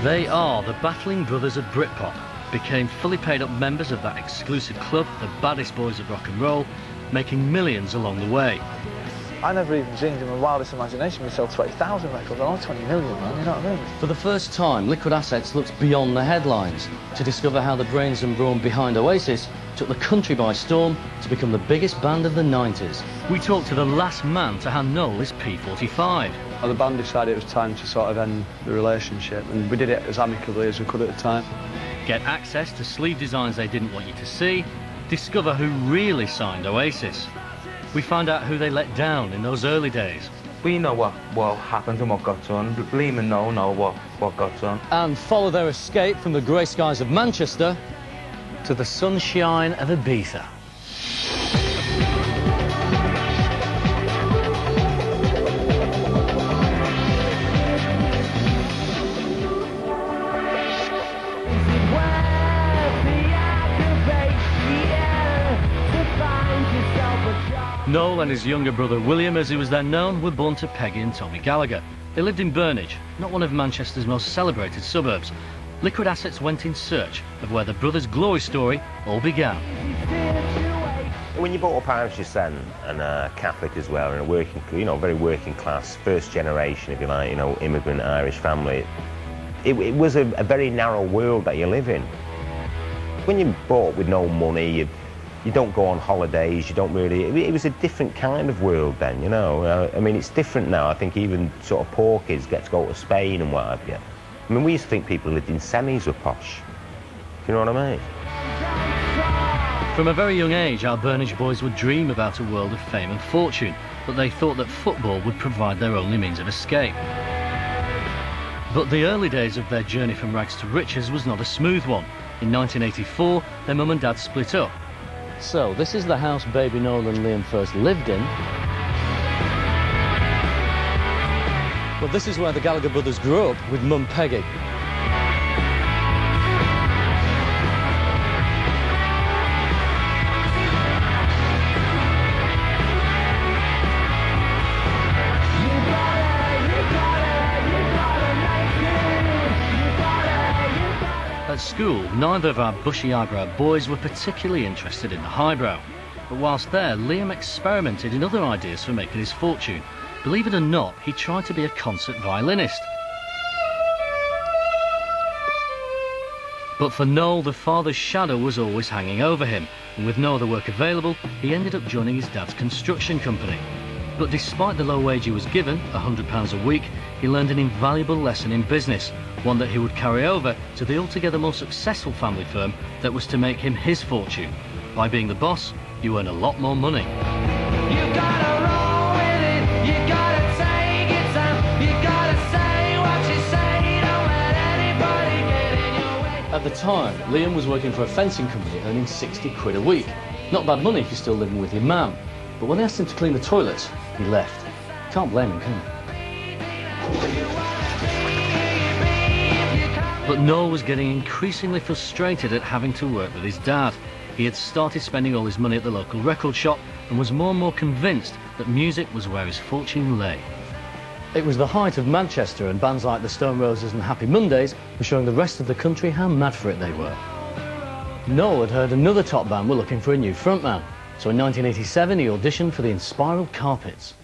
They are the battling brothers of Britpop, became fully paid up members of that exclusive club, the baddest boys of rock and roll, making millions along the way. I never even dreamed in my wildest imagination we'd sell 20,000 records, or 20 million, man, you know what I mean? For the first time, Liquid Assets looked beyond the headlines to discover how the brains and brawn behind Oasis took the country by storm to become the biggest band of the 90s. We talked to the last man to hand Noel his P45. The band decided it was time to sort of end the relationship, and we did it as amicably as we could at the time. Get access to sleeve designs they didn't want you to see, discover who really signed Oasis. We find out who they let down in those early days. We know what happened and what got on. Liam and Noel know what got on. And follow their escape from the grey skies of Manchester to the sunshine of Ibiza. Noel and his younger brother William, as he was then known, were born to Peggy and Tommy Gallagher. They lived in Burnage, not one of Manchester's most celebrated suburbs. Liquid Assets went in search of where the brothers' glory story all began. When you brought up Irish then, and Catholic as well, and a working, very working class, first generation, if you like, immigrant Irish family, it was a very narrow world that you live in. When you're brought up with no money, you don't go on holidays, you don't really... It was a different kind of world then, I mean, it's different now. I think even sort of poor kids get to go to Spain and what have you. I mean, we used to think people who lived in semis were posh. You know what I mean? From a very young age, our Burnage boys would dream about a world of fame and fortune, but they thought that football would provide their only means of escape. But the early days of their journey from rags to riches was not a smooth one. In 1984, their mum and dad split up. So, this is the house baby Noel and Liam first lived in. But this is where the Gallagher brothers grew up with mum Peggy. At school, neither of our bushy-eyebrow boys were particularly interested in the highbrow. But whilst there, Liam experimented in other ideas for making his fortune. Believe it or not, he tried to be a concert violinist. But for Noel, the father's shadow was always hanging over him, and with no other work available, he ended up joining his dad's construction company. But despite the low wage he was given, £100 a week, he learned an invaluable lesson in business, one that he would carry over to the altogether more successful family firm that was to make him his fortune. By being the boss, you earn a lot more money. You gotta roll with it, you gotta take it, Sam. You gotta say what you say, don't let anybody get in your way. At the time, Liam was working for a fencing company earning 60 quid a week. Not bad money if you're still living with your mum. But when they asked him to clean the toilets, he left. Can't blame him, can you? But Noel was getting increasingly frustrated at having to work with his dad. He had started spending all his money at the local record shop and was more and more convinced that music was where his fortune lay. It was the height of Manchester, and bands like the Stone Roses and Happy Mondays were showing the rest of the country how mad for it they were. Noel had heard another top band were looking for a new frontman, so in 1987 he auditioned for the Inspiral Carpets.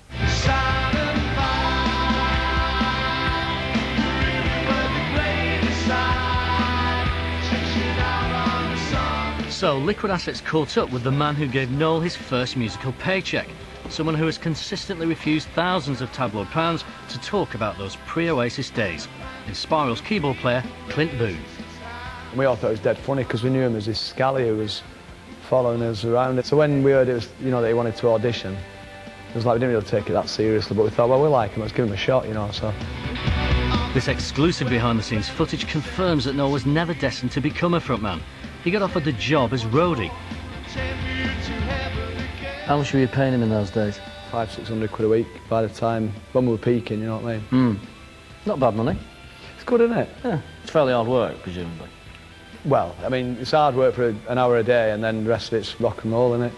So Liquid Assets caught up with the man who gave Noel his first musical paycheck, someone who has consistently refused thousands of tabloid pounds to talk about those pre-Oasis days. Inspiral's keyboard player, Clint Boone. We all thought it was dead funny because we knew him as this scally who was following us around. So when we heard it was, that he wanted to audition, it was like we didn't really take it that seriously, but we thought, well, we like him, let's give him a shot, so. This exclusive behind-the-scenes footage confirms that Noel was never destined to become a frontman. He got offered the job as roadie. How much were you paying him in those days? 500-600 quid a week by the time when we were peaking, you know what I mean? Not bad money. It's good, isn't it? Yeah. It's fairly hard work, presumably. Well, I mean, it's hard work for an hour a day and then the rest of it's rock and roll, isn't it?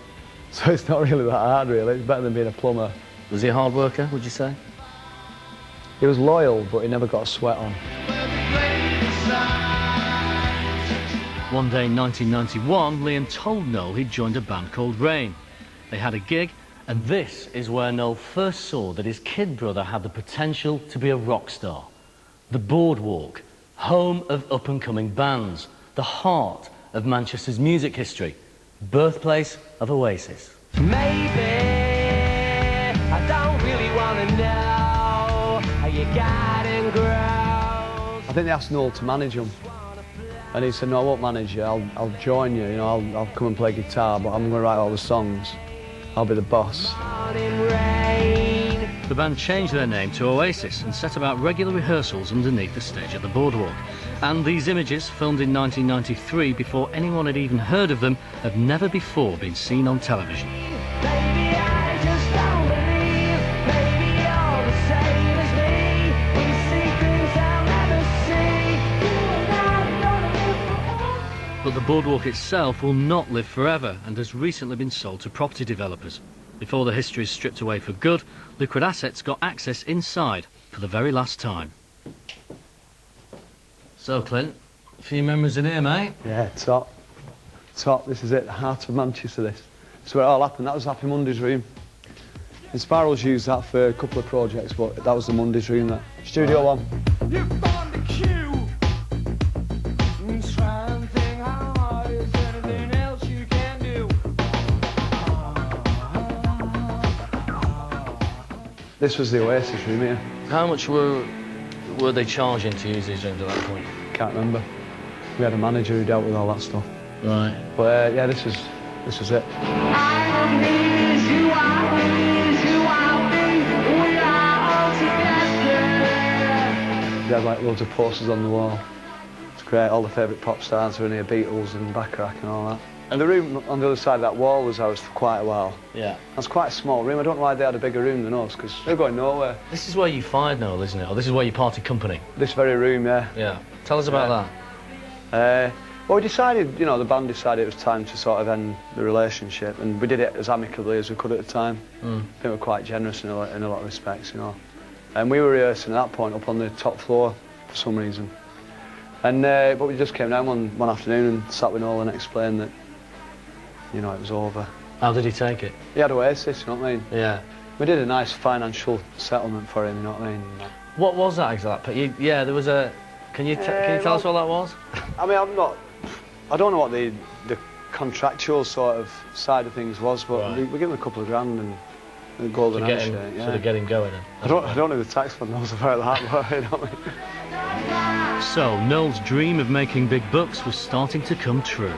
So it's not really that hard, really. It's better than being a plumber. Was he a hard worker, would you say? He was loyal, but he never got a sweat on. One day in 1991, Liam told Noel he'd joined a band called Rain. They had a gig, and this is where Noel first saw that his kid brother had the potential to be a rock star. The Boardwalk, home of up-and-coming bands, the heart of Manchester's music history, birthplace of Oasis. Maybe I don't really want to know how you got and grows. I think they asked Noel to manage them, and he said, no, I won't manage you, I'll join you, I'll come and play guitar, but I'm going to write all the songs. I'll be the boss. The band changed their name to Oasis and set about regular rehearsals underneath the stage at the Boardwalk. And these images, filmed in 1993 before anyone had even heard of them, have never before been seen on television. But the Boardwalk itself will not live forever and has recently been sold to property developers. Before the history is stripped away for good, Liquid Assets got access inside for the very last time. So, Clint, a few memories in here, mate? Yeah, top. This is it, the heart of Manchester, this. That's where it all happened. That was Happy Monday's room. And Spiral's used that for a couple of projects, but that was the Monday's room, that. Studio One. You found the cue. Try and think how hard is anything else you can do. This was the Oasis room here. How much were they charging to use these rooms at that point? Can't remember. We had a manager who dealt with all that stuff. Right. But yeah, this was it. They had like loads of posters on the wall. It's great, all the favourite pop stars were in here, Beatles and Bacharach and all that. And the room on the other side of that wall was ours for quite a while. Yeah. That's quite a small room. I don't know why they had a bigger room than us, because they're going nowhere. This is where you fired Noel, isn't it? Or this is where you parted company? This very room, yeah. Yeah. Tell us about that. Well, we decided, the band decided it was time to sort of end the relationship, and we did it as amicably as we could at the time. I think we were quite generous in a lot of respects, And we were rehearsing at that point up on the top floor for some reason. And but we just came down one afternoon and sat with Noel and explained that, it was over. How did he take it? He had Oasis, you know what I mean? Yeah. We did a nice financial settlement for him, you know what I mean? What was that exactly? Yeah, there was a... Can you tell us what that was? I mean, I don't know what the contractual sort of side of things was, but right. we give him a couple of grand and a golden handshake. Sort of get him going. I don't know the tax fund knows about that, but you know what I mean? So, Noel's dream of making big bucks was starting to come true.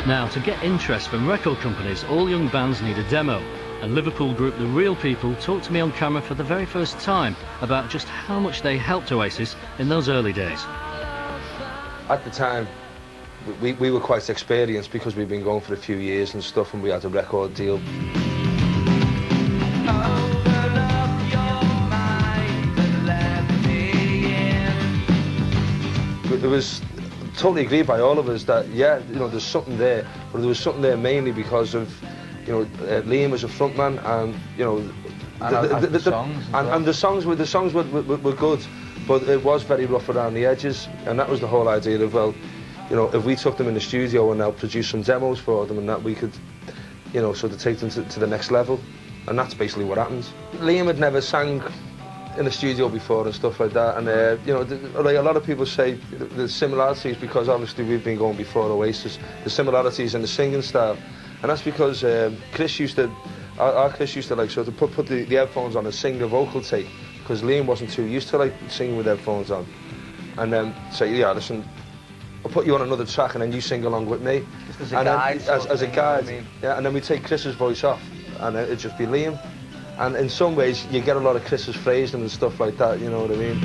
Now, to get interest from record companies, all young bands need a demo. And Liverpool group The Real People talked to me on camera for the very first time about just how much they helped Oasis in those early days. At the time, we were quite experienced because we'd been going for a few years and stuff, and we had a record deal. It was totally agreed by all of us that, yeah, there's something there, but there was something there mainly because of, Liam was a frontman, and, the songs were good, but it was very rough around the edges, and that was the whole idea of, well, if we took them in the studio and now produced some demos for them, and that we could, sort of take them to the next level, and that's basically what happens. Liam had never sang in the studio before and stuff like that, and like a lot of people say the similarities, because obviously we've been going before Oasis, the similarities in the singing style, and that's because Chris used to like sort of put the headphones on and sing the vocal take, because Liam wasn't too used to like singing with headphones on, and then say, yeah, listen, I'll put you on another track and then you sing along with me, just as a guide, as a guide, yeah, and then we take Chris's voice off and it'd just be Liam. And in some ways, you get a lot of Chris's phrasing and stuff like that, you know what I mean?